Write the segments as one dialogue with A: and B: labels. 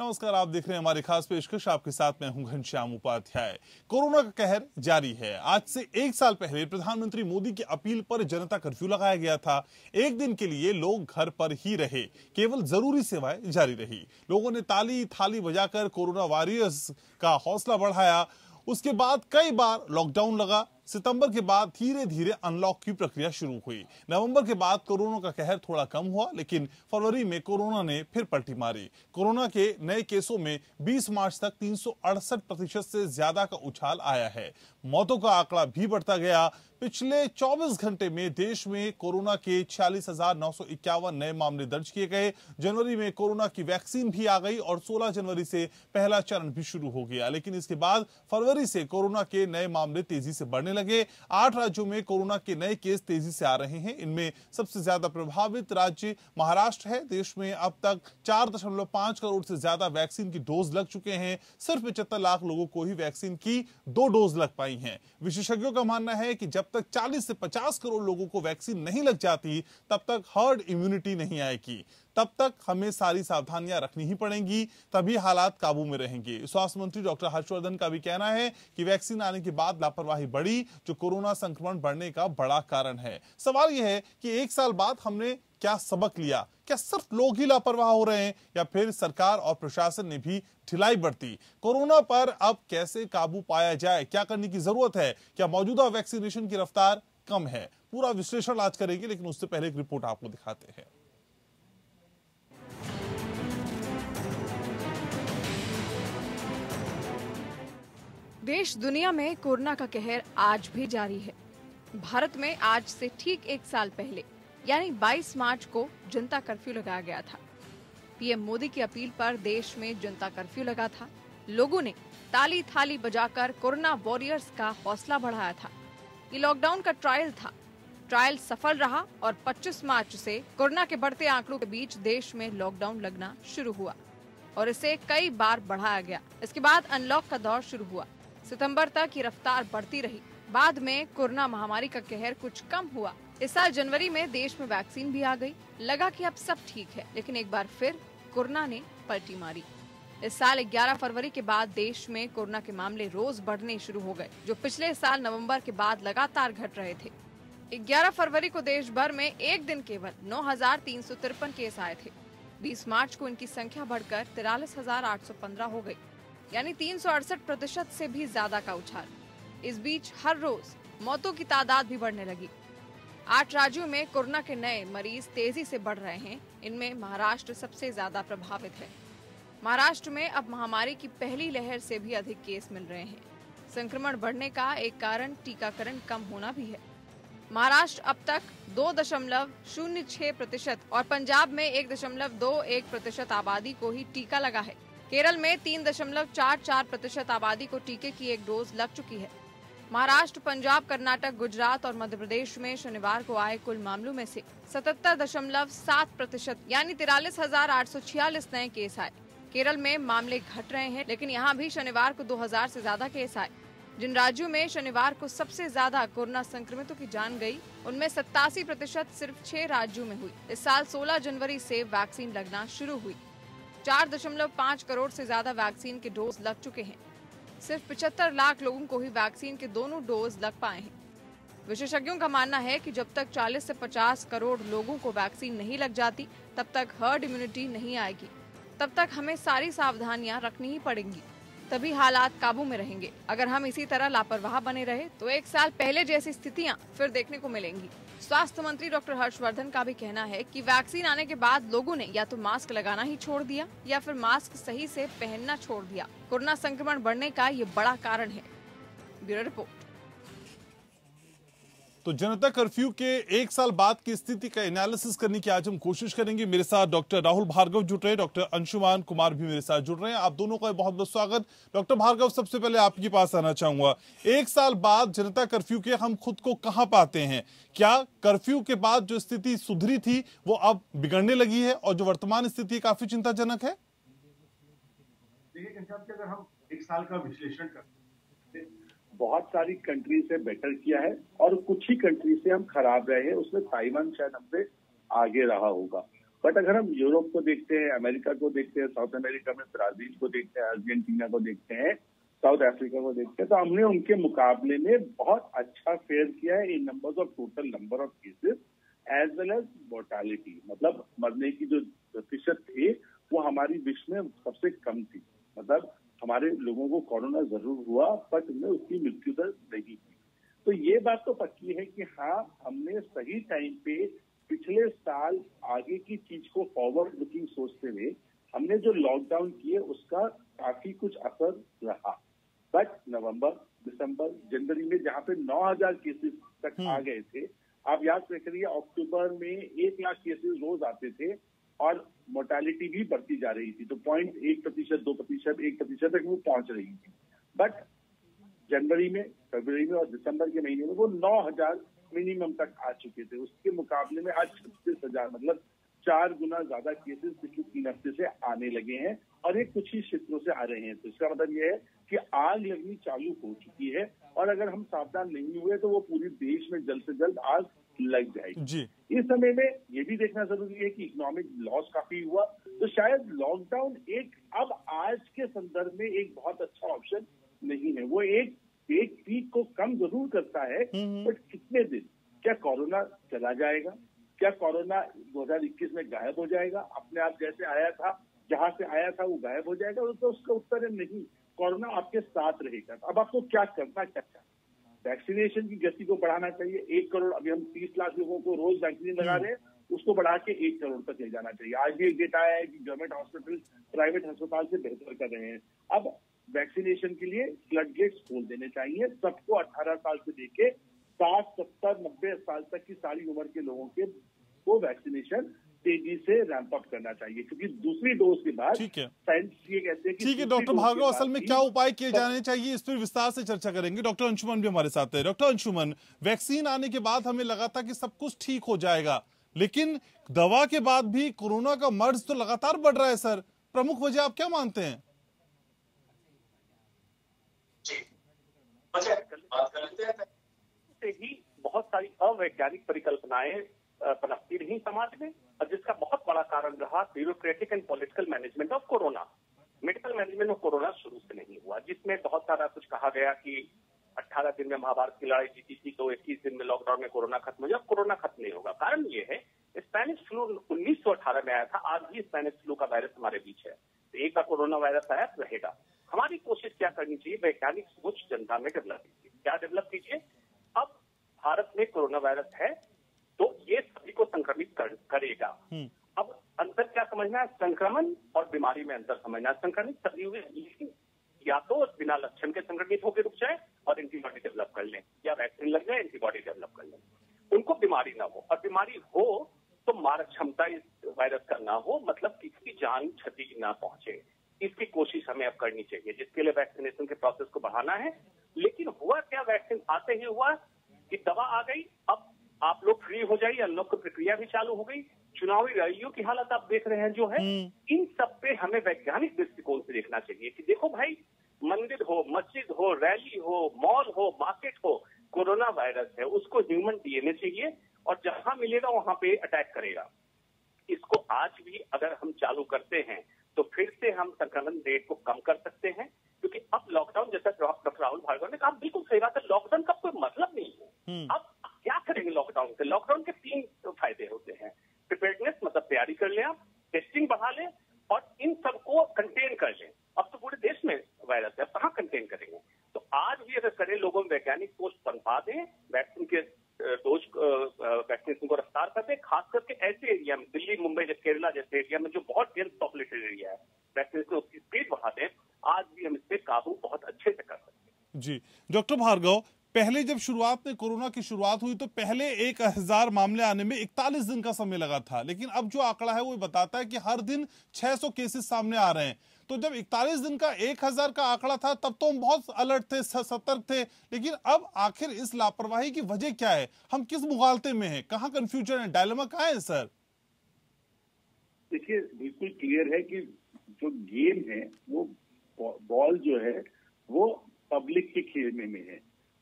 A: नमस्कार, आप देख रहे हैं हमारी खास पेशकश। आपके साथ मैं हूं घनश्याम उपाध्याय। कोरोना का कहर जारी है। आज से एक साल पहले प्रधानमंत्री मोदी की अपील पर जनता कर्फ्यू लगाया गया था। एक दिन के लिए लोग घर पर ही रहे, केवल जरूरी सेवाएं जारी रही। लोगों ने ताली थाली बजाकर कोरोना वॉरियर्स का हौसला बढ़ाया। उसके बाद कई बार लॉकडाउन लगा। सितंबर के बाद धीरे धीरे अनलॉक की प्रक्रिया शुरू हुई। नवंबर के बाद कोरोना का कहर थोड़ा कम हुआ, लेकिन फरवरी में कोरोना ने फिर पलटी मारी। कोरोना के नए केसों में 20 मार्च तक 368% से ज्यादा का उछाल आया है। मौतों का आंकड़ा भी बढ़ता गया। पिछले 24 घंटे में देश में कोरोना के 46,951 नए मामले दर्ज किए गए। जनवरी में कोरोना की वैक्सीन भी आ गई और 16 जनवरी से पहला चरण भी शुरू हो गया। लेकिन इसके बाद फरवरी से कोरोना के नए मामले तेजी से बढ़ने लगे। 8 राज्यों में कोरोना के नए केस तेजी से आ रहे हैं। इनमें सबसे ज्यादा प्रभावित राज्य महाराष्ट्र है। देश में अब तक 4.5 करोड़ से ज्यादा वैक्सीन की डोज लग चुके हैं। सिर्फ 75 लाख लोगों को ही वैक्सीन की 2 डोज लग पाई हैं। विशेषज्ञों का मानना है कि जब तक 40 से 50 करोड़ लोगों को वैक्सीन नहीं लग जाती, तब तक हर्ड इम्यूनिटी नहीं आएगी। तब तक हमें सारी सावधानियां रखनी ही पड़ेंगी, तभी हालात काबू में रहेंगे। स्वास्थ्य मंत्री डॉक्टर हर्षवर्धन का भी कहना है कि वैक्सीन आने के बाद लापरवाही बढ़ी, जो कोरोना संक्रमण बढ़ने का बड़ा कारण है। सवाल यह है कि एक साल बाद हमने क्या सबक लिया? क्या सिर्फ लोग ही लापरवाह हो रहे हैं या फिर सरकार और प्रशासन ने भी ढिलाई बरती? कोरोना पर अब कैसे काबू पाया जाए? क्या करने की जरूरत है? क्या मौजूदा वैक्सीनेशन की रफ्तार कम है? पूरा विश्लेषण आज करेंगे, लेकिन उससे पहले एक रिपोर्ट आपको दिखाते हैं।
B: देश दुनिया में कोरोना का कहर आज भी जारी है। भारत में आज से ठीक एक साल पहले यानी 22 मार्च को जनता कर्फ्यू लगाया गया था। पीएम मोदी की अपील पर देश में जनता कर्फ्यू लगा था। लोगों ने ताली थाली बजाकर कोरोना वॉरियर्स का हौसला बढ़ाया था। ये लॉकडाउन का ट्रायल था। ट्रायल सफल रहा और 25 मार्च से कोरोना के बढ़ते आंकड़ों के बीच देश में लॉकडाउन लगना शुरू हुआ और इसे कई बार बढ़ाया गया। इसके बाद अनलॉक का दौर शुरू हुआ। सितंबर तक ये रफ्तार बढ़ती रही। बाद में कोरोना महामारी का कहर कुछ कम हुआ। इस साल जनवरी में देश में वैक्सीन भी आ गई। लगा कि अब सब ठीक है, लेकिन एक बार फिर कोरोना ने पलटी मारी। इस साल 11 फरवरी के बाद देश में कोरोना के मामले रोज बढ़ने शुरू हो गए, जो पिछले साल नवंबर के बाद लगातार घट रहे थे। 11 फरवरी को देश भर में एक दिन केवल 9,353 केस आए थे। 20 मार्च को इनकी संख्या बढ़कर 43,815 हो गई, यानी 368% से भी ज्यादा का उछाल। इस बीच हर रोज मौतों की तादाद भी बढ़ने लगी। 8 राज्यों में कोरोना के नए मरीज तेजी से बढ़ रहे हैं। इनमें महाराष्ट्र सबसे ज्यादा प्रभावित है। महाराष्ट्र में अब महामारी की पहली लहर से भी अधिक केस मिल रहे हैं। संक्रमण बढ़ने का एक कारण टीकाकरण कम होना भी है। महाराष्ट्र अब तक 2.06% और पंजाब में 1.21% आबादी को ही टीका लगा है। केरल में 3.44% आबादी को टीके की एक डोज लग चुकी है। महाराष्ट्र, पंजाब, कर्नाटक, गुजरात और मध्य प्रदेश में शनिवार को आए कुल मामलों में से 77.7% यानी 43,846 नए केस आए। केरल में मामले घट रहे हैं, लेकिन यहाँ भी शनिवार को 2,000 से ज्यादा केस आए। जिन राज्यों में शनिवार को सबसे ज्यादा कोरोना संक्रमितों की जान गई, उनमें 87% सिर्फ 6 राज्यों में हुई। इस साल 16 जनवरी से वैक्सीन लगना शुरू हुई। 4.5 करोड़ से ज्यादा वैक्सीन के डोज लग चुके हैं। सिर्फ 75 लाख लोगों को ही वैक्सीन के दोनों डोज लग पाए हैं। विशेषज्ञों का मानना है कि जब तक 40 से 50 करोड़ लोगों को वैक्सीन नहीं लग जाती, तब तक हर्ड इम्यूनिटी नहीं आएगी। तब तक हमें सारी सावधानियां रखनी ही पड़ेंगी, तभी हालात काबू में रहेंगे। अगर हम इसी तरह लापरवाह बने रहे तो एक साल पहले जैसी स्थितियां फिर देखने को मिलेंगी। स्वास्थ्य मंत्री डॉक्टर हर्षवर्धन का भी कहना है कि वैक्सीन आने के बाद लोगों ने या तो मास्क लगाना ही छोड़ दिया या फिर मास्क सही से पहनना छोड़ दिया। कोरोना संक्रमण बढ़ने का ये बड़ा कारण है। Bureau report.
A: तो जनता कर्फ्यू के एक साल बाद की स्थिति का एनालिसिस करने की आज हम कोशिश करेंगे। मेरे साथ डॉक्टर राहुल भार्गव जुड़ रहे हैं, डॉक्टर अंशुमान कुमार भी मेरे साथ जुड़ रहे हैं। आप दोनों का बहुत बहुत स्वागत। डॉक्टर भार्गव, सबसे पहले आपके पास आना चाहूंगा। एक साल बाद जनता कर्फ्यू के हम खुद को कहां पाते हैं? क्या कर्फ्यू के बाद जो स्थिति सुधरी थी वो अब बिगड़ने लगी है और जो वर्तमान स्थिति काफी चिंताजनक है?
C: देखिए, अगर हम एक साल का विश्लेषण करते बहुत सारी कंट्री से बेटर किया है और कुछ ही कंट्री से हम खराब रहे हैं। उसमें ताइवान शायद हमसे आगे रहा होगा। बट अगर हम यूरोप को देखते हैं, अमेरिका को देखते हैं, साउथ अमेरिका में ब्राजील को देखते हैं, अर्जेंटीना को देखते हैं, साउथ अफ्रीका को देखते हैं, तो हमने उनके मुकाबले में बहुत अच्छा फेयर किया है in numbers of total number of cases as well as mortality. मतलब मरने की जो प्रतिशत थी वो हमारी विश्व में सबसे कम थी। मतलब हमारे लोगों को कोरोना जरूर हुआ बट उनमें उसकी मृत्यु दर नहीं हुई। तो ये बात तो पक्की है कि हाँ, हमने सही टाइम पे पिछले साल आगे की चीज को फॉरवर्ड लुकिंग सोचते हुए हमने जो लॉकडाउन किए उसका काफी कुछ असर रहा। बट नवंबर, दिसंबर, जनवरी में जहाँ पे 9,000 केसेस तक आ गए थे, आप याद रखिए अक्टूबर में 1 लाख केसेस रोज आते थे और मोर्टालिटी भी बढ़ती जा रही थी। तो 0.1%, 2%, 1% तक वो पहुंच रही थी। बट जनवरी में, फरवरी में और दिसंबर के महीने में वो 9,000 मिनिमम तक आ चुके थे। उसके मुकाबले में आज 36,000, मतलब 4 गुना ज्यादा केसेस पिछले 3 हफ्ते से आने लगे हैं और ये कुछ ही क्षेत्रों से आ रहे हैं। तो इसका मतलब ये है कि आग लगनी चालू हो चुकी है और अगर हम सावधान नहीं हुए तो वो पूरे देश में जल्द से जल्द आग लग जाएगी
A: जी।
C: इस समय में ये भी देखना जरूरी है कि इकोनॉमिक लॉस काफी हुआ, तो शायद लॉकडाउन एक अब आज के संदर्भ में एक बहुत अच्छा ऑप्शन नहीं है। वो एक पीक को कम जरूर करता है, बट कितने दिन? क्या कोरोना चला जाएगा? क्या कोरोना 2021 में गायब हो जाएगा? अपने आप जैसे आया था, जहां से आया था वो गायब हो जाएगा? तो उसका उत्तर है नहीं, कोरोना आपके साथ रहेगा। अब आपको क्या करना चाहिए? वैक्सीनेशन की गति को बढ़ाना चाहिए। 1 करोड़, अभी हम 30 लाख लोगों को रोज वैक्सीन लगा रहे हैं, उसको बढ़ा के 1 करोड़ तक ले जाना चाहिए। आज भी एक डेटा आया है कि गवर्नमेंट हॉस्पिटल प्राइवेट अस्पताल से बेहतर कर रहे हैं। अब वैक्सीनेशन के लिए फ्लड गेट्स खोल देने चाहिए। सबको 18 साल से लेके 60, 70, 90 साल तक की सारी उम्र के लोगों के को वैक्सीनेशन तेजी से रैंप अप करना चाहिए, क्योंकि दूसरी डोज के बाद साइंस ये कहते हैं कि
A: ठीक है डॉक्टर भार्गव, असल में क्या उपाय किए जाने चाहिए इस पर विस्तार से चर्चा करेंगे। डॉक्टर अंशुमन भी हमारे साथ है। डॉक्टर अंशुमन, वैक्सीन आने के बाद हमें लगा था कि सब कुछ ठीक हो जाएगा, लेकिन दवा के बाद भी कोरोना का मर्ज तो लगातार बढ़ रहा है सर। प्रमुख वजह आप क्या मानते हैं?
D: से ही बहुत सारी अवैज्ञानिक परिकल्पनाएं पनपती रही समाज में, और जिसका बहुत बड़ा कारण रहा bureaucratic and political management of corona. Medical management of corona शुरू से नहीं हुआ, जिसमें बहुत सारा कुछ कहा गया कि 18 दिन में महाभारत की लड़ाई जीती थी तो 21 दिन में लॉकडाउन में कोरोना खत्म हो जाए। कोरोना खत्म नहीं होगा। कारण ये है, स्पेनिश फ्लू 1918 में आया था, आज भी स्पेनिश फ्लू का वायरस हमारे बीच है। तो एक का कोरोना वायरस आया तो रहेगा। हमारी कोशिश क्या करनी चाहिए? वैज्ञानिक सोच जनता में डेवलप कीजिए। क्या डेवलप कीजिए? अब भारत में कोरोना वायरस है तो ये सभी को संक्रमित करेगा। अब अंतर क्या समझना है? संक्रमण और बीमारी में अंतर समझना है। संक्रमित सभी हुए, लेकिन या तो बिना लक्षण के संक्रमित होकर रुक जाए और एंटीबॉडी डेवलप कर लें, या वैक्सीन लग जाए, एंटीबॉडी डेवलप कर लें, उनको बीमारी ना हो। और बीमारी हो तो मारक क्षमता इस वायरस का ना हो, मतलब किसी की जान क्षति ना पहुंचे। इसकी कोशिश हमें अब करनी चाहिए, जिसके लिए वैक्सीनेशन के प्रोसेस को बढ़ाना है। लेकिन हुआ क्या? वैक्सीन आते ही हुआ कि दवा आ गई, अब आप लोग फ्री हो जाइए, अनलॉक की प्रक्रिया भी चालू हो गई। चुनावी रैलियों की हालत आप देख रहे हैं जो है, इन सब पे हमें वैज्ञानिक दृष्टिकोण से देखना चाहिए कि देखो भाई, मंदिर हो, मस्जिद हो, रैली हो, मॉल हो, मार्केट हो, कोरोना वायरस है, उसको ह्यूमन डीएनए चाहिए और जहां मिलेगा वहां पे अटैक करेगा। इसको आज भी अगर हम चालू करते हैं तो फिर से हम संक्रमण रेट को कम कर सकते हैं, क्योंकि अब लॉकडाउन, जैसा डॉक्टर राहुल भार्गव ने कहा, बिल्कुल सही बात है, लॉकडाउन का कोई मतलब नहीं है। अब क्या करेंगे लॉकडाउन से? लॉकडाउन के 3 फायदे होते हैं। प्रिपेयर्डनेस, मतलब तैयारी कर लें आप, टेस्टिंग बढ़ा लें और इन सबको कंटेन कर लें। अब तो पूरे देश में वायरस है, अब कहाँ कंटेन करेंगे? तो आज भी अगर करें, लोगों में वैज्ञानिक सोच बनवा दें, वैक्सीन के डोज वैक्सीनेशन को रफ्तार कर दें, खास करके ऐसे एरिया में, दिल्ली, मुंबई, केरला जैसे एरिया में जो बहुत डेंस पॉपुलेटेड एरिया है, वैक्सीनेशन उसकी स्पीड बढ़ा दें, आज भी हम इस पे काबू बहुत अच्छे से कर सकते हैं।
A: जी डॉक्टर भार्गव, पहले जब शुरुआत में कोरोना की शुरुआत हुई तो पहले 1000 मामले आने में 41 दिन का समय लगा था, लेकिन अब जो आंकड़ा है वो बताता है कि हर दिन 600 केसेस सामने आ रहे हैं। तो जब 41 दिन का 1000 का आंकड़ा था तब तो हम बहुत अलर्ट थे, सतर्क थे, लेकिन अब आखिर इस लापरवाही की वजह क्या है? हम किस मुगालते में हैं? कहाँ कंफ्यूजन है? डायलेमा कहाँ है सर?
C: देखिए, बिल्कुल क्लियर है कि जो गेम है वो बॉल जो है वो पब्लिक के खेलने में है।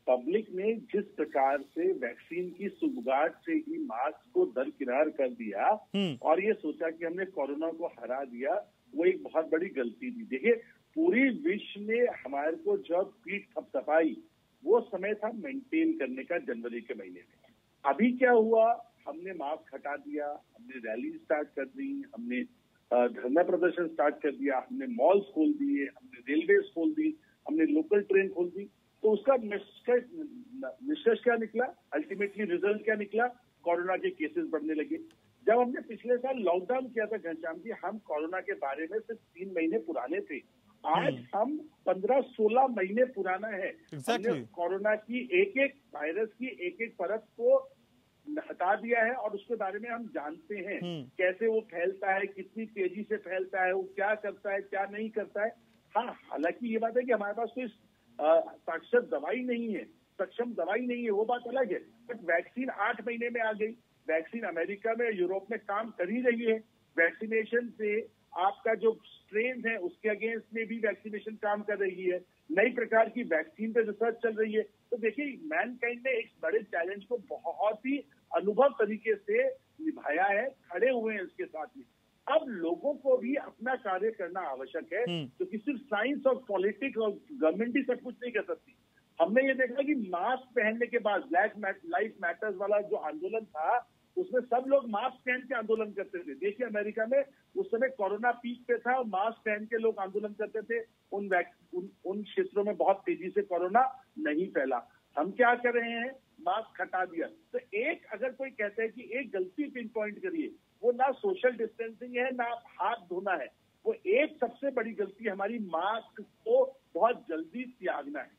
C: पब्लिक ने जिस प्रकार से वैक्सीन की सुगबुगाहट से ही मास्क को दरकिनार कर दिया और ये सोचा कि हमने कोरोना को हरा दिया, वो एक बहुत बड़ी गलती थी। देखिए, पूरी विश्व में हमारे को जब पीठ थपथपाई, वो समय था मेंटेन करने का जनवरी के महीने में। अभी क्या हुआ, हमने मास्क हटा दिया, हमने रैली स्टार्ट कर दी, हमने धरना प्रदर्शन स्टार्ट कर दिया, हमने मॉल्स खोल दिए, हमने रेलवे खोल दी, हमने लोकल ट्रेन खोल दी। तो उसका निष्कर्ष क्या निकला, अल्टीमेटली रिजल्ट क्या निकला, कोरोना के केसेस बढ़ने लगे। जब हमने पिछले साल लॉकडाउन किया था घनश्याम जी, हम कोरोना के बारे में सिर्फ 3 महीने पुराने थे। आज हम 15-16 महीने पुराना है। हमने कोरोना की एक वायरस की एक परत को हटा दिया है और उसके बारे में हम जानते हैं कैसे वो फैलता है, कितनी तेजी से फैलता है, वो क्या करता है, क्या नहीं करता है। हाँ, हालांकि ये बात है कि हमारे पास कोई साक्षात दवाई नहीं है, सक्षम दवाई नहीं है, वो बात अलग है। बट वैक्सीन 8 महीने में आ गई। वैक्सीन अमेरिका में, यूरोप में काम कर ही रही है। वैक्सीनेशन से आपका जो स्ट्रेन है उसके अगेंस्ट में भी वैक्सीनेशन काम कर रही है। नई प्रकार की वैक्सीन पे रिसर्च चल रही है। तो देखिए, मैनकाइंड ने एक बड़े चैलेंज को बहुत ही अनुभव तरीके से निभाया है, खड़े हुए हैं इसके साथ में। अब लोगों को भी अपना कार्य करना आवश्यक है, क्योंकि सिर्फ साइंस और पॉलिटिक्स और गवर्नमेंट ही सब कुछ नहीं कर सकती। हमने ये देखा कि मास्क पहनने के बाद ब्लैक लाइफ मैटर्स वाला जो आंदोलन था, उसमें सब लोग मास्क पहन के आंदोलन करते थे। देखिए, अमेरिका में उस समय कोरोना पीक पे था और मास्क पहन के लोग आंदोलन करते थे। उन क्षेत्रों में बहुत तेजी से कोरोना नहीं फैला। हम क्या कर रहे हैं, मास्क हटा दिया। तो एक, अगर कोई कहता है कि एक गलती पिन पॉइंट करिए, वो ना सोशल डिस्टेंसिंग है, ना हाथ धोना है। वो एक सबसे बड़ी गलती हमारी मास्क को बहुत जल्दी त्यागना है।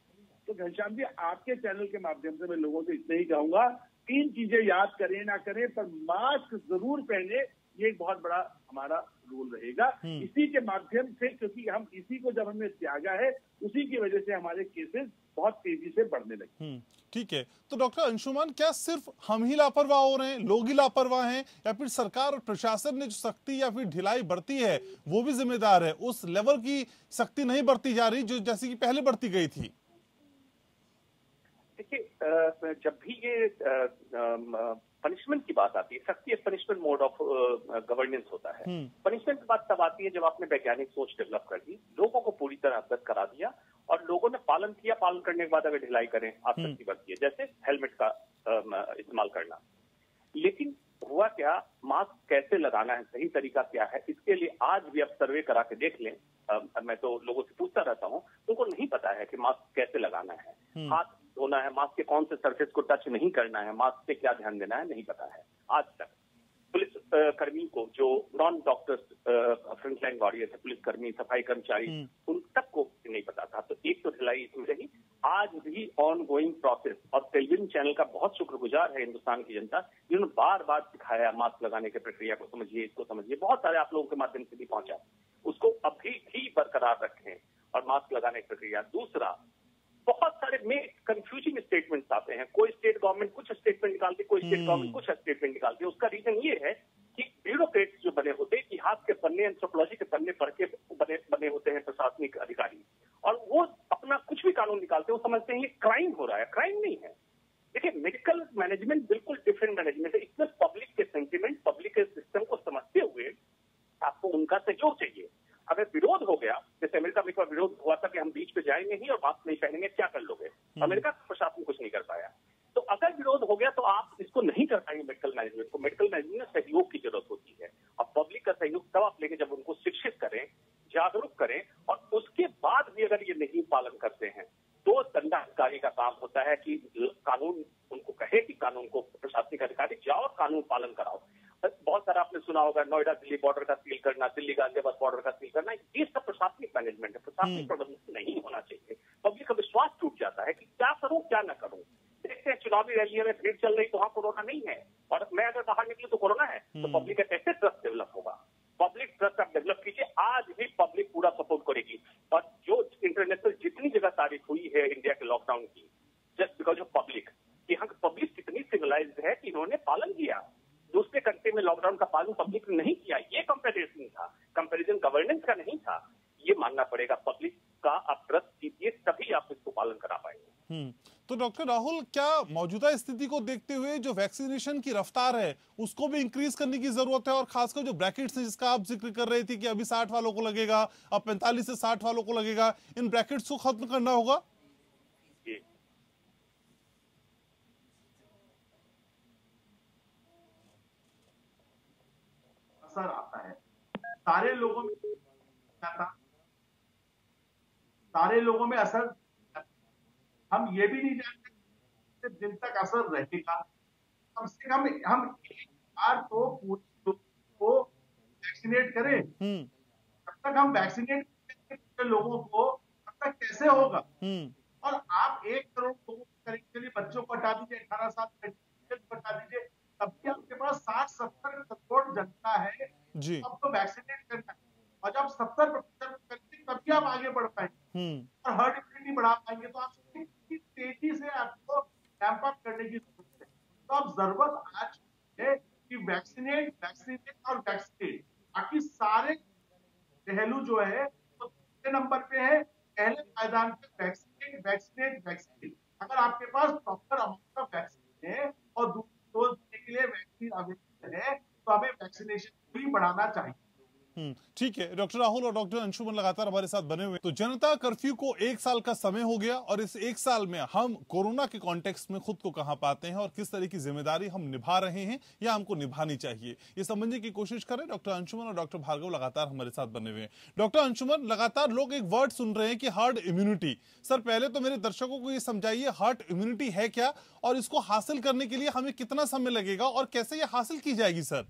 C: तो घनश्याम जी, आपके चैनल के माध्यम से मैं लोगों से इतना ही कहूंगा, 3 चीजें याद करें ना करें, पर मास्क जरूर पहने। ये एक बहुत बड़ा हमारा रोल रहेगा इसी के माध्यम से, क्योंकि हम इसी को जब हमने त्यागा है, उसी की वजह से हमारे केसेस बहुत तेजी से बढ़ने लगे।
A: ठीक है, तो डॉक्टर अंशुमान, क्या सिर्फ हम ही लापरवाह हो रहे हैं, लोग ही लापरवाह हैं, या फिर सरकार और प्रशासन ने जो सख्ती या फिर ढिलाई बरती है वो भी जिम्मेदार है? उस लेवल की सख्ती नहीं बरती जा रही जो जैसी कि पहले बरती गई थी।
D: देखिए, जब भी ये पनिशमेंट की बात आती है, सख्ती एक पनिशमेंट मोड ऑफ गवर्नेंस होता है। पनिशमेंट की बात तब आती है जब आपने वैज्ञानिक सोच डेवलप कर दी, लोगों को पूरी तरह अवगत करा दिया और लोगों ने पालन किया। पालन करने के बाद अगर ढिलाई करें, आप सख्ती बरती है, जैसे हेलमेट का इस्तेमाल करना। लेकिन हुआ क्या, मास्क कैसे लगाना है, सही तरीका क्या है, इसके लिए आज भी आप सर्वे करा के देख लें। मैं तो लोगों से पूछता रहता हूँ, उनको नहीं पता है कि मास्क कैसे लगाना है, हाथ धोना है, मास्क के कौन से सरफेस को टच नहीं करना है, मास्क पे क्या ध्यान देना है, नहीं पता है आज तक। पुलिस कर्मी को, जो नॉन डॉक्टर्स फ्रंटलाइन वॉरियर्स है, पुलिसकर्मी, सफाई कर्मचारी, उन तक को नहीं पता था। तो एक तो ढिलाई इसमें रही। आज भी ऑन गोइंग प्रोसेस, और टेलीविजन चैनल का बहुत शुक्रगुजार है हिंदुस्तान की जनता, जिन्होंने बार बार सिखाया मास्क लगाने की प्रक्रिया को समझिए, इसको समझिए। बहुत सारे आप लोगों के माध्यम से भी पहुंचा, उसको अभी भी बरकरार रखें और मास्क लगाने की प्रक्रिया। दूसरा, बहुत सारे में कंफ्यूजिंग स्टेटमेंट्स आते हैं। कोई स्टेट गवर्नमेंट कुछ स्टेटमेंट निकालती है, कोई स्टेट गवर्नमेंट कुछ स्टेटमेंट निकालती है। उसका रीजन ये है कि ब्यूरोक्रेट्स जो बने होते हैं, इतिहास के पन्ने, एंथ्रोपोलॉजी के पन्ने पढ़ के बने होते हैं प्रशासनिक अधिकारी, और वो अपना कुछ भी कानून निकालते हैं, वो समझते हैं ये क्राइम हो रहा है। क्राइम नहीं है। देखिए, मेडिकल मैनेजमेंट बिल्कुल डिफरेंट मैनेजमेंट है। इसमें पब्लिक के सेंटिमेंट, पब्लिक के सिस्टम को समझते हुए आपको उनका सहयोग चाहिए। अगर विरोध हो गया, जैसे अमेरिका में एक बार विरोध हुआ था कि हम बीच पे जाएंगे ही और मास्क नहीं पहनेंगे, क्या कर लोगे? अमेरिका का प्रशासन कुछ नहीं कर पाया। तो अगर विरोध हो गया तो आप इसको नहीं कर पाएंगे मेडिकल मैनेजमेंट को। मेडिकल मैनेजमेंट में सहयोग की जरूरत होती है, और पब्लिक का सहयोग तब आप लेंगे जब उनको शिक्षित करें, जागरूक करें, और उसके बाद भी अगर ये नहीं पालन करते हैं तो दंडाधिकारी का काम होता है कि कानून उनको कहे कि कानून को प्रशासनिक अधिकारी जाओ और कानून पालन कराओ। बहुत सारा आपने सुना होगा, नोएडा दिल्ली बॉर्डर का सील करना, दिल्ली गाजियाबाद बॉर्डर का सील करना, ये सब प्रशासनिक मैनेजमेंट है। प्रशासनिक प्रबंधन नहीं होना चाहिए। पब्लिक का विश्वास टूट जाता है कि क्या करूं क्या न करूं। देखते हैं चुनावी रैलियों में भीड़ चल रही तो वहां कोरोना नहीं है, और मैं अगर बाहर निकलूं तो कोरोना है, तो पब्लिक का कैसे ट्रस्ट डेवलप होगा? पब्लिक ट्रस्ट आप डेवलप कीजिए। आज भी पब्लिक पूरा सपोर्ट करेगी, और जो इंटरनेशनल जितनी जगह तारीफ हुई है इंडिया के लॉकडाउन की, जस्ट बिकॉज ऑफ पब्लिक, यहाँ की पब्लिक कितनी सिविलाइज्ड है कि इन्होंने पालन किया। दूसरे कंट्री में लॉकडाउन का पालन पब्लिक ने नहीं किया। ये कंपैरिजन था, कंपैरिजन गवर्नेंस का नहीं था। ये मानना पड़ेगा, पब्लिक का आप ट्रस्ट कीजिए, तभी आप इसको पालन करा पाएंगे।
A: तो डॉक्टर राहुल, क्या मौजूदा स्थिति को देखते हुए जो वैक्सीनेशन की रफ्तार है उसको भी इंक्रीज करने की जरूरत है, और खासकर जो ब्रैकेट्स हैं जिसका आप जिक्र कर रहे थे कि अभी 60 वालों को लगेगा, अब 45 से 60 वालों को लगेगा, इन ब्रैकेट्स को खत्म करना होगा?
E: असर आता है सारे लोगों में, सारे लोगों में असर। हम ये भी नहीं जानते कितने दिन तक असर रहेगा। कम से कम हम एक बार तो पूरे लोगों को वैक्सीनेट करें। तब तक हम वैक्सीनेट पूरे लोगों को, तब तक कैसे होगा? और आप 1 करोड़ लोगों को करने के लिए बच्चों को हटा दीजिए, 18 साल को हटा दीजिए, तब भी आपके पास 60-70 करोड़ जनता है जी, आपको वैक्सीनेट करना है। और जब 70% करेंगे तभी आप आगे बढ़ पाएंगे और हर्ड इम्यूनिटी बढ़ा पाएंगे। तो आप कितनी तेजी से आपको रैंप अप करने की जरूरत है। तो अब जरूरत आज है कि वैक्सीनेट और वैक्सीनेट। बाकी सारे पहलू जो है तो दूसरे नंबर पे है, पहले मैदान पे वैक्सीनेट। अगर आपके पास प्रॉपर अमाउंट ऑफ वैक्सीन है और दूसरी डोज देने के लिए वैक्सीन अवेलेबल है, तो हमें वैक्सीनेशन भी बढ़ाना चाहिए।
A: ठीक है डॉक्टर राहुल और डॉक्टर अंशुमन लगातार हमारे साथ बने हुए। तो जनता कर्फ्यू को 1 साल का समय हो गया, और इस 1 साल में हम कोरोना के कॉन्टेक्स्ट में खुद को कहां पाते हैं और किस तरह की जिम्मेदारी हम निभा रहे हैं या हमको निभानी चाहिए, ये समझने की कोशिश करें। डॉक्टर अंशुमन और डॉक्टर भार्गव लगातार हमारे साथ बने हुए हैं। डॉक्टर अंशुमन, लगातार लोग एक वर्ड सुन रहे हैं कि हर्ड इम्यूनिटी। सर, पहले तो मेरे दर्शकों को ये समझाइए हर्ड इम्यूनिटी है क्या, और इसको हासिल करने के लिए हमें कितना समय लगेगा और कैसे ये हासिल की जाएगी? सर,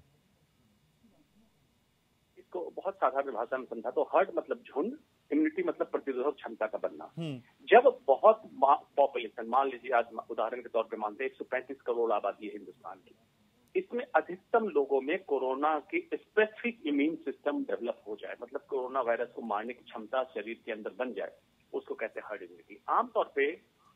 D: को बहुत साधारण भाषा में समझा तो हर्ड मतलब झुंड, इम्यूनिटी मतलब प्रतिरोधक क्षमता का बनना। जब बहुत पॉपुलेशन, मान लीजिए आज उदाहरण के तौर पे मानते हैं 135 करोड़ आबादी है हिंदुस्तान की, इसमें अधिकतम लोगों में कोरोना की स्पेसिफिक इम्यून सिस्टम डेवलप हो जाए, मतलब कोरोना वायरस को मारने की क्षमता शरीर के अंदर बन जाए, उसको कहते हैं हर्ड इम्यूनिटी। आमतौर पे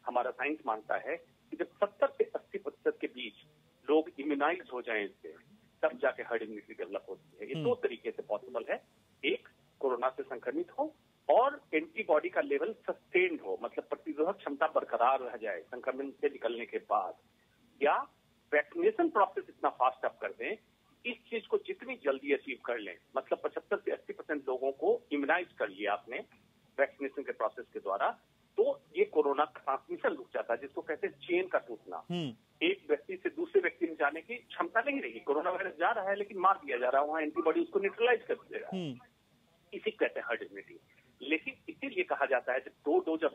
D: हमारा साइंस मानता है कि जब 70 से 80% के बीच लोग इम्यूनाइज हो जाएं इससे, तब जाके हर्ड इम्यूनिटी डेवलप होती है। ये 2 तरीके से पॉसिबल है, एक कोरोना से संक्रमित हो और एंटीबॉडी का लेवल सस्टेन्ड हो, मतलब प्रतिरोधक क्षमता बरकरार रह जाए संक्रमण से निकलने के बाद, या वैक्सीनेशन प्रोसेस इतना फास्ट अप कर दें, इस चीज को जितनी जल्दी अचीव कर लें, मतलब 75 से 80% लोगों को इम्यूनाइज कर लिया आपने वैक्सीनेशन के प्रोसेस के द्वारा, तो ये कोरोना ट्रांसमिशन रुक जाता है, जिसको कहते हैं चेन का टूटना। एक व्यक्ति से दूसरे व्यक्ति में जाने की क्षमता नहीं रहेगी। कोरोना वायरस जा रहा है लेकिन मार दिया जा रहा है, वहां एंटीबॉडी उसको न्यूट्रलाइज कर देगा। इसी कहते हैं हर्ड इम्यूनिटी। लेकिन इसीलिए कहा जाता है जब 2 डोज अब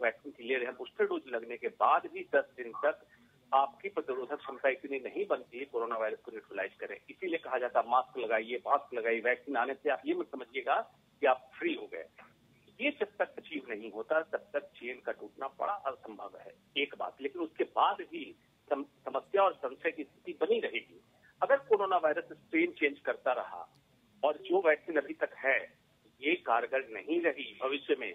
D: वैक्सीन की ले रहे हैं, बूस्टर डोज लगने के बाद भी 10 दिन तक आपकी प्रतिरोधक क्षमता इतनी नहीं बनती है कोरोना वायरस को न्यूट्रलाइज करें। इसीलिए कहा जाता है मास्क लगाइए। वैक्सीन आने से आप ये मत समझिएगा कि आप फ्री हो गए। ये जब तक अचीव नहीं होता तब तक चेन का टूटना बड़ा असंभव है, एक बात। लेकिन उसके बाद भी समस्या और संशय की स्थिति बनी रहेगी। अगर कोरोना वायरस स्ट्रेन चेंज करता रहा और जो वैक्सीन अभी तक है ये कारगर नहीं रही भविष्य में,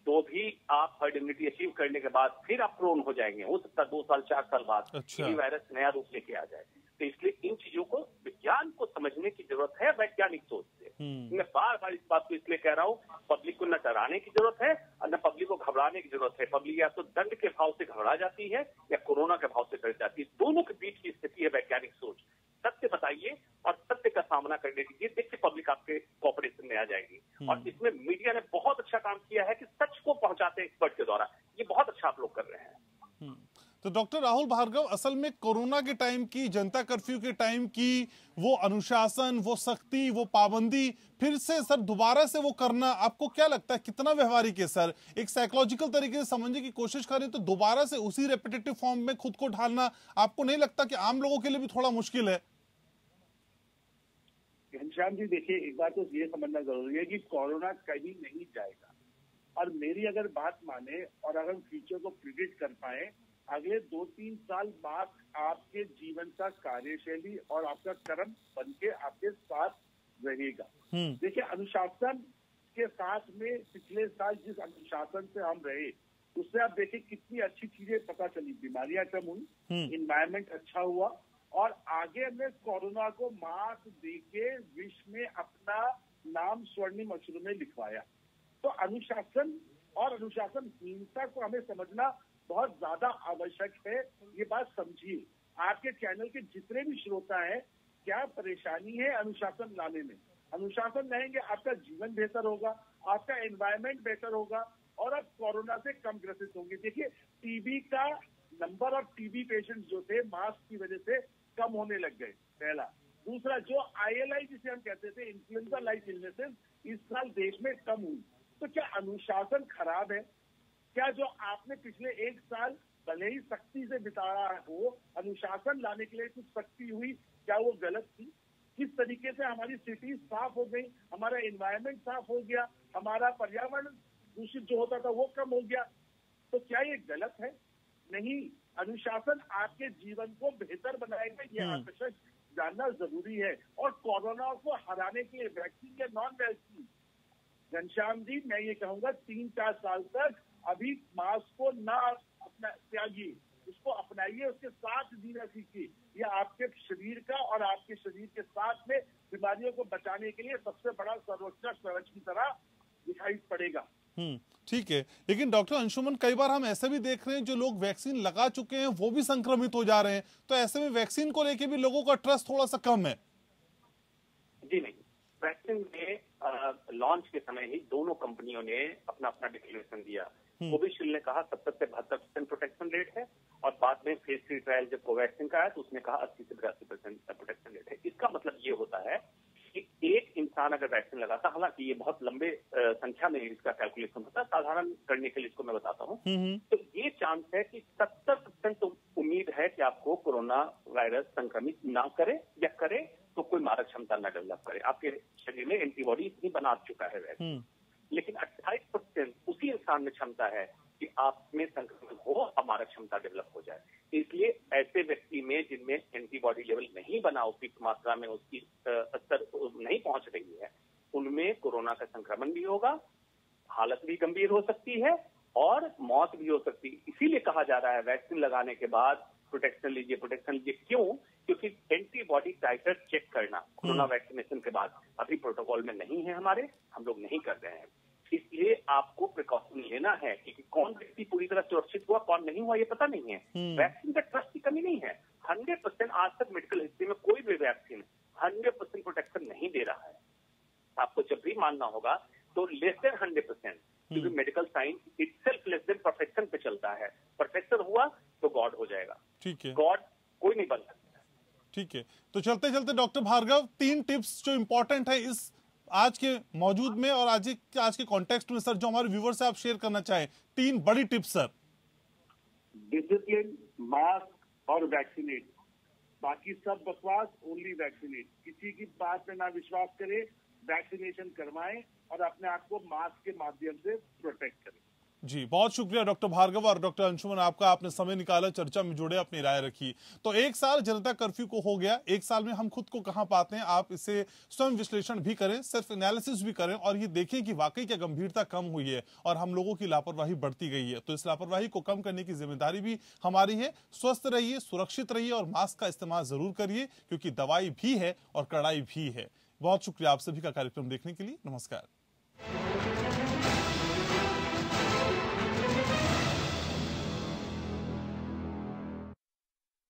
D: तो भी आप हर्ड इम्यूनिटी अचीव करने के बाद फिर आप प्रोन हो जाएंगे। हो सकता है 2 साल 4 साल बाद ये वायरस नया रूप लेके आ जाए। तो इसलिए इन चीजों को, विज्ञान को समझने की जरूरत है वैज्ञानिक सोच से। मैं बार बार इस बात को इसलिए कह रहा हूँ, पब्लिक को न डराने की जरूरत है और न पब्लिक को घबराने की जरूरत है। पब्लिक या तो दंड के भाव से घबरा जाती है या कोरोना के भाव से डर जाती है। दोनों के बीच की स्थिति है वैज्ञानिक सोच। सत्य बताइए और सत्य का सामना करने दीजिए, देखिए पब्लिक आपके कॉपरेशन में आ जाएगी। और इसमें मीडिया ने बहुत अच्छा काम किया है कि सच को पहुंचाते एक्सपर्ट के द्वारा, ये बहुत अच्छा आप लोग कर रहे हैं।
A: तो डॉक्टर राहुल भार्गव, असल में कोरोना के टाइम की, जनता कर्फ्यू के टाइम की वो अनुशासन, वो सख्ती, वो पाबंदी फिर से सर दोबारा से वो करना, आपको क्या लगता है कितना व्यवहारिक है? सर, एक साइकोलॉजिकल तरीके से समझने की कोशिश करें तो दोबारा से उसी रेपिटेटिव फॉर्म में खुद को ढालना, आपको नहीं लगता कि आम लोगों के लिए भी थोड़ा मुश्किल है?
C: घनश्याम जी, देखिए एक बात तो ये समझना जरूरी है कि कोरोना कहीं नहीं जाएगा। और मेरी अगर बात माने और अगर फ्यूचर को प्रिडिक्ट कर पाए, अगले 2-3 साल मास्क आपके जीवन का कार्यशैली और आपका कर्म बनके आपके साथ रहेगा। देखिए, अनुशासन के साथ में पिछले साल जिस अनुशासन से हम रहे, उससे आप देखिए कितनी अच्छी चीजें पता चली। बीमारियां कम हुई, इन्वायरमेंट अच्छा हुआ और आगे हमने कोरोना को मात देके विश्व में अपना नाम स्वर्णिम अक्षरों में लिखवाया। तो अनुशासन और अनुशासनहीनता को हमें समझना बहुत ज्यादा आवश्यक है। ये बात समझिए। आपके चैनल के जितने भी श्रोता हैं, क्या परेशानी है अनुशासन लाने में? अनुशासन लाएंगे, आपका जीवन बेहतर होगा, आपका एनवायरमेंट बेहतर होगा और आप कोरोना से कम ग्रसित होंगे। देखिए, टीबी का नंबर ऑफ टीबी पेशेंट्स जो थे मास्क की वजह से कम होने लग गए, पहला। दूसरा, जो ILI जिसे हम कहते थे, इन्फ्लुएंजा लाइक इलनेसेस, इस साल देश में कम हुई। तो क्या अनुशासन खराब है? क्या जो आपने पिछले 1 साल भले ही सख्ती से बिताया हो, अनुशासन लाने के लिए कुछ सख्ती हुई, क्या वो गलत थी? किस तरीके से हमारी सिटी साफ हो गई, हमारा एनवायरमेंट साफ हो गया, हमारा पर्यावरण दूषित जो होता था वो कम हो गया। तो क्या ये गलत है? नहीं। अनुशासन आपके जीवन को बेहतर बनाएगा, ये आवश्यक जानना जरूरी है। और कोरोना को हराने के लिए वैक्सीन या नॉन वैक्सीन, घनश्याम जी, मैं ये कहूंगा 3-4 साल तक अभी मास्क को ना त्यागिए, उसको अपनाइए, उसके साथ जीना सीखिए। यह आपके शरीर का और आपके शरीर के साथ में बीमारियों को बचाने के लिए सबसे बड़ा सर्वोच्च कवच की तरह दिखाई पड़ेगा।
A: ठीक है, लेकिन डॉक्टर अंशुमन, कई बार हम ऐसे भी देख रहे हैं जो लोग वैक्सीन लगा चुके हैं वो भी संक्रमित हो जा रहे हैं, तो ऐसे में वैक्सीन को लेके भी लोगों का ट्रस्ट थोड़ा सा कम है।
D: जी नहीं, वैक्सीन में लॉन्च के समय ही दोनों कंपनियों ने अपना अपना डिक्लेरेशन दिया। कोविशील्ड ने कहा 70 से 72% प्रोटेक्शन रेट है और बाद में फेज 3 ट्रायल जब कोवैक्सीन का आया तो उसने कहा 80 से 82% प्रोटेक्शन रेट है। इसका मतलब ये होता है कि एक इंसान अगर वैक्सीन लगाता, हालांकि ये बहुत लंबे संख्या में इसका कैलकुलेशन होता है, साधारण करने के लिए इसको मैं बताता हूँ, तो ये चांस है कि 70% उम्मीद है कि आपको कोरोना वायरस संक्रमित ना करे, या करे तो कोई मारक क्षमता न डेवलप करे। आपके शरीर में एंटीबॉडी इतनी बना चुका है वैक्सीन। लेकिन 28% उसी इंसान में क्षमता है कि आप में संक्रमण हो और मारक क्षमता डेवलप हो जाए। इसलिए ऐसे व्यक्ति में जिनमें एंटीबॉडी लेवल नहीं बना, उपयुक्त मात्रा में उसकी स्तर नहीं पहुंच रही है, उनमें कोरोना का संक्रमण भी होगा, हालत भी गंभीर हो सकती है और मौत भी हो सकती है। इसीलिए कहा जा रहा है वैक्सीन लगाने के बाद प्रोटेक्शन लीजिए, प्रोटेक्शन लीजिए। क्यों? क्योंकि एंटीबॉडी टाइटर चेक करना कोरोना वैक्सीनेशन के बाद अभी प्रोटोकॉल में नहीं है हमारे, हम लोग नहीं कर रहे हैं। इसलिए आपको प्रिकॉशन लेना है कि कौन व्यक्ति पूरी तरह सुरक्षित हुआ, कौन नहीं हुआ, ये पता नहीं है। वैक्सीन का ट्रस्ट की कमी नहीं है। 100% आज तक मेडिकल हिस्ट्री में कोई भी वैक्सीन 100% प्रोटेक्शन नहीं दे रहा है। आपको जब भी मानना होगा तो लेस देन 100%, क्योंकि medical science itself less than perfection पे चलता है। परफेक्शन हुआ तो गॉड हो जाएगा।
A: ठीक है,
D: गॉड कोई नहीं बन सकता।
A: ठीक है, तो चलते चलते डॉक्टर भार्गव, 3 टिप्स जो इंपॉर्टेंट है इस आज के मौजूद में और आज के कॉन्टेक्स्ट में सर, जो हमारे व्यूअर से आप शेयर करना चाहें, 3 बड़ी टिप्स सर।
C: डिसिप्लिन, मास्क और वैक्सीनेट। बाकी सब बकवास, ओनली वैक्सीनेट। किसी की बात पे ना विश्वास करें, वैक्सीनेशन करवाएं और अपने आप को मास्क के माध्यम से प्रोटेक्ट करें।
A: जी, बहुत शुक्रिया डॉक्टर भार्गव और डॉक्टर अंशुमन, आपका, आपने समय निकाला, चर्चा में जुड़े, अपनी राय रखी। तो 1 साल जनता कर्फ्यू को हो गया। 1 साल में हम खुद को कहां पाते हैं, आप इसे स्वयं विश्लेषण भी करें, सेल्फ एनालिसिस भी करें और ये देखें कि वाकई क्या गंभीरता कम हुई है और हम लोगों की लापरवाही बढ़ती गई है। तो इस लापरवाही को कम करने की जिम्मेदारी भी हमारी है। स्वस्थ रहिए, सुरक्षित रहिए और मास्क का इस्तेमाल जरूर करिए, क्योंकि दवाई भी है और कड़ाई भी है। बहुत शुक्रिया आप सभी का कार्यक्रम देखने के लिए। नमस्कार।